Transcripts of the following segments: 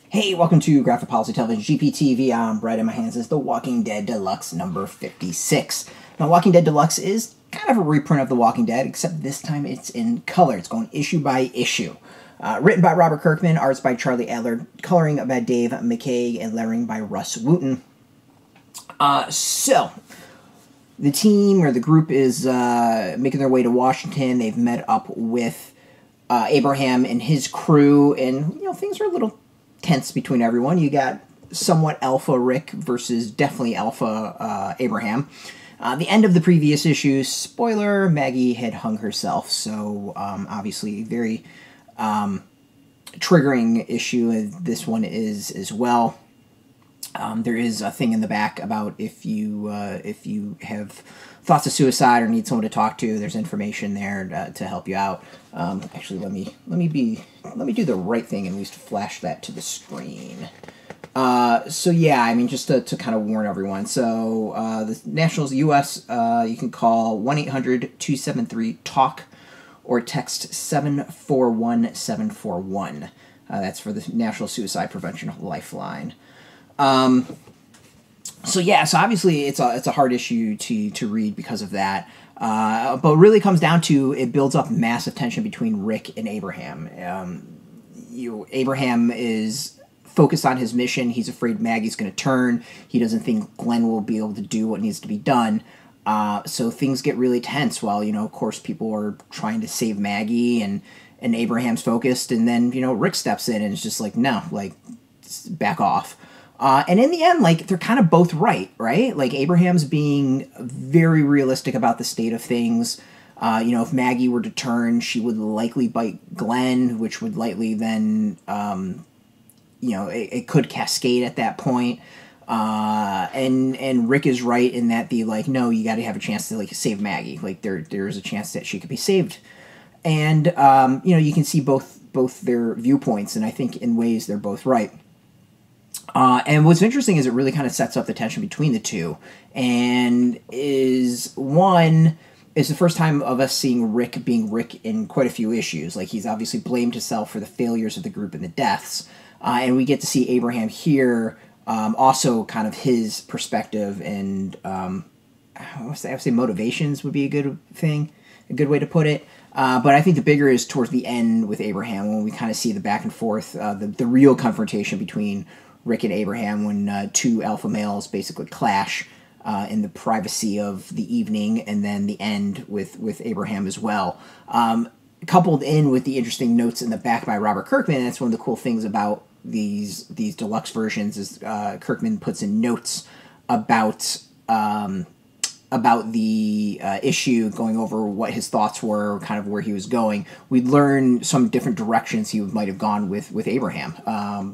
Hey, welcome to Graphic Policy Television, GPTV. I'm Brett, in my hands is The Walking Dead Deluxe number 56. Now, Walking Dead Deluxe is kind of a reprint of The Walking Dead, except this time it's in color. It's going issue by issue. Written by Robert Kirkman, arts by Charlie Adlard, coloring by Dave McCaig, and lettering by Rus Wooton. So, the team, or the group, is making their way to Washington. They've met up with Abraham and his crew, and, things are a little tense between everyone. You got somewhat alpha Rick versus definitely alpha Abraham. The end of the previous issue, spoiler, Maggie had hung herself, so obviously very triggering issue, as this one is as well. There is a thing in the back about if you have thoughts of suicide or need someone to talk to, there's information there to help you out. Actually, let me do the right thing and at least flash that to the screen. So yeah, I mean, just to kind of warn everyone. So the Nationals U.S. You can call 1-800-273-TALK or text 741-741. That's for the National Suicide Prevention Lifeline. So yeah, so obviously it's a hard issue to read because of that. But it really comes down to, it builds up massive tension between Rick and Abraham. Abraham is focused on his mission. He's afraid Maggie's going to turn. He doesn't think Glenn will be able to do what needs to be done. So things get really tense while, of course, people are trying to save Maggie and Abraham's focused. And then, Rick steps in and it's just like, no, back off. And in the end, they're kind of both right? Like, Abraham's being very realistic about the state of things. If Maggie were to turn, she would likely bite Glenn, which would likely then, it could cascade at that point. And Rick is right in that no, you got to have a chance to, save Maggie. There's a chance that she could be saved. And, you can see both their viewpoints, and I think in ways they're both right. And what's interesting is it really kind of sets up the tension between the two, and is the first time of us seeing Rick being Rick in quite a few issues. He's obviously blamed himself for the failures of the group and the deaths, and we get to see Abraham here, also kind of his perspective and I would say motivations would be a good way to put it. But I think the bigger is towards the end with Abraham, when we kind of see the back and forth, the real confrontation between Rick and Abraham, when two alpha males basically clash in the privacy of the evening, and then the end with Abraham as well. Coupled in with the interesting notes in the back by Robert Kirkman, and that's one of the cool things about these deluxe versions, is Kirkman puts in notes about the issue, going over what his thoughts were, kind of where he was going. We learn some different directions he might have gone with Abraham.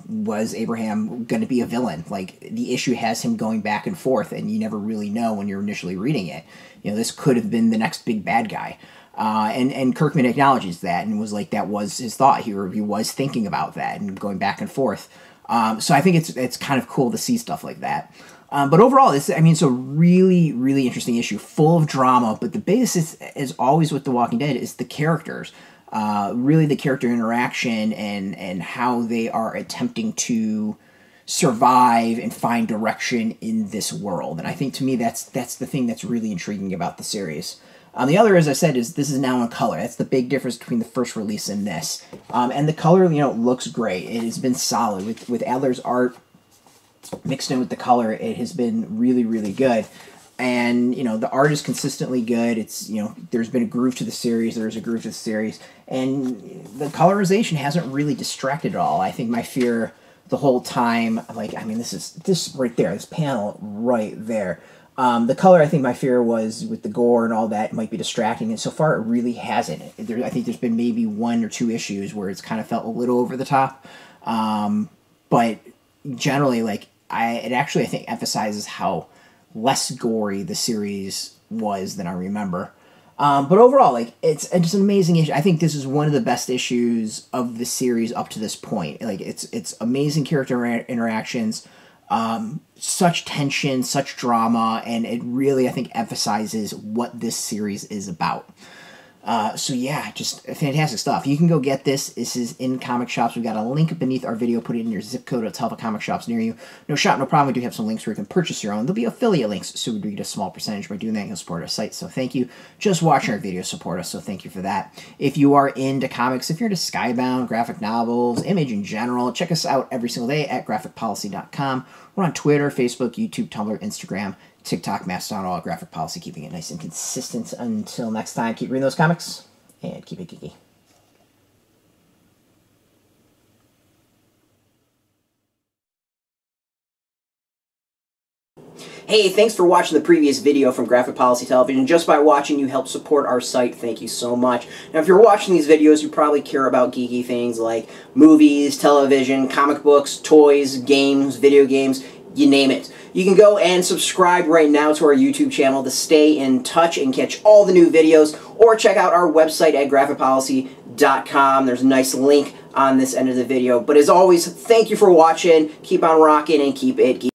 Was Abraham going to be a villain? The issue has him going back and forth, and you never really know when you're initially reading it. This could have been the next big bad guy. And Kirkman acknowledges that, and was that was his thought. He was thinking about that and going back and forth. So I think it's kind of cool to see stuff like that. But overall, it's a really, really interesting issue, full of drama. But the basis, as always with The Walking Dead, is the characters. Really the character interaction and how they are attempting to survive and find direction in this world. And I think, to me, that's the thing that's really intriguing about the series. The other, as I said, is this is now in color. That's the big difference between the first release and this. And the color, looks great. It has been solid. With Adler's art mixed in with the color, it has been really, really good. And, the art is consistently good. It's, there's been a groove to the series. There's a groove to the series. And the colorization hasn't really distracted at all. I think my fear the whole time, this right there, this panel right there. The color, I think my fear was with the gore and all that might be distracting, and so far it really hasn't. I think there's been maybe one or two issues where it's kind of felt a little over the top. But generally, it actually, I think, emphasizes how less gory the series was than I remember. But overall, it's just an amazing issue. I think this is one of the best issues of the series up to this point. It's amazing character interactions, such tension, such drama, and it really, I think, emphasizes what this series is about. So yeah, just fantastic stuff. You can go get this. This is in comic shops. We've got a link beneath our video. Put it in your zip code. It'll tell the comic shops near you. No shop, no problem. We do have some links where you can purchase your own. There'll be affiliate links, so we do get a small percentage by doing that. You'll support our site, so thank you. Just watching our videos support us, so thank you for that. If you are into comics, if you're into Skybound, graphic novels, Image in general, check us out every single day at graphicpolicy.com. We're on Twitter, Facebook, YouTube, Tumblr, Instagram, TikTok, Mastodon, all Graphic Policy, keeping it nice and consistent. Until next time, keep reading those comics, and keep it geeky. Hey, thanks for watching the previous video from Graphic Policy Television. Just by watching, you help support our site. Thank you so much. Now, if you're watching these videos, you probably care about geeky things like movies, television, comic books, toys, games, video games, you name it. You can go and subscribe right now to our YouTube channel to stay in touch and catch all the new videos, or check out our website at graphicpolicy.com. There's a nice link on this end of the video. But as always, thank you for watching. Keep on rocking and keep it geeky.